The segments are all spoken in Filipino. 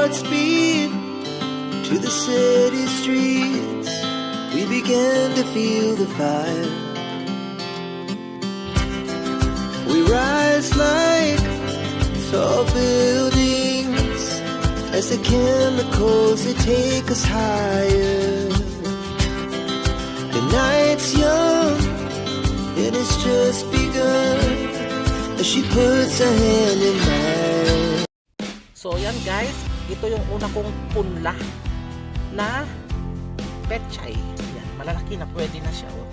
hearts beat to the city streets. We began to feel the fire. We rise like tall buildings as the chemicals they take us higher. The night's young and it's just begun as she puts her hand in mine. So yan guys, ito yung una kong punla na petchay. Yan, malalaki na, pwede na siya. Oh.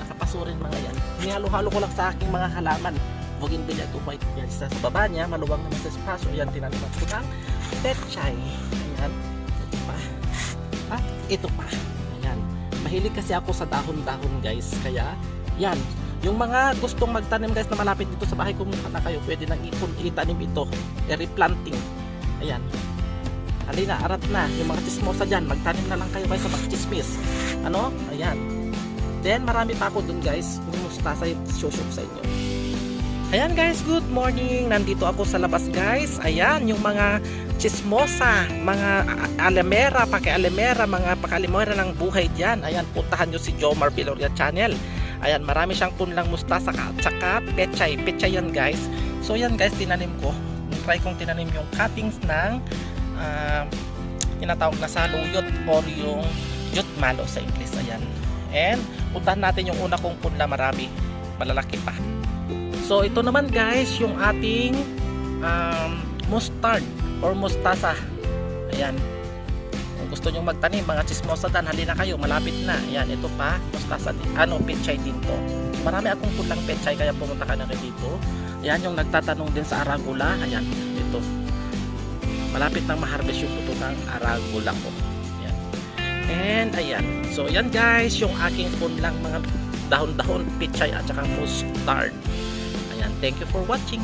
Nakapasurin mga yan. Nihalo-halo ko lang sa aking mga halaman. Bougainvillea ito, white yan. Sa baba niya, maluwang naman sa espasyo. Ayan, tinaniman ko ng petchay. Ayan, ito pa. At ito pa. Ayan, mahilig kasi ako sa dahon-dahon guys. Kaya, yan. Yung mga gustong magtanim guys na malapit dito sa bahay, kumuha na kayo. Pwede nang itanim ito. Replanting. Ayan. Halina, arat na. Yung mga chismosa dyan, magtanim na lang kayo guys sa mga chismis. Ano? Ayan. Then, marami pa ako dun guys. Yung mustasa yung show-show sa inyo. Ayan guys, good morning. Nandito ako sa labas guys. Ayan, yung mga chismosa, mga alamera, paki-alamera, mga paki-alamera ng buhay dyan. Ayan, puntahan nyo si Jomar Viloria Channel. Ayan, marami siyang punlang mustasa at saka petchay. Petchay yan guys. So yan guys, tinanim ko. Try kong tinanim yung cuttings ng tinatawag na saluyot or yung jute malo sa English. Ayan. And puntahan natin yung una kong punla, marami. Malalaki pa. So ito naman guys, yung ating mustard or mustasa. Ayan. Kung gusto nyo magtanim, mga chismosa dan, halina kayo, malapit na. Ayan, ito pa, mustasa din. Petchay din to. Marami akong pulang petchay, kaya pumunta ka na rin dito. Ayan, yung nagtatanong din sa arugula. Ayan, ito. Malapit nang ma-harvest yung puto ng arugula ko. Ayan. And ayan. So ayan guys, yung aking punlang mga dahon-dahon, petchay at saka mustard. Ayan, thank you for watching.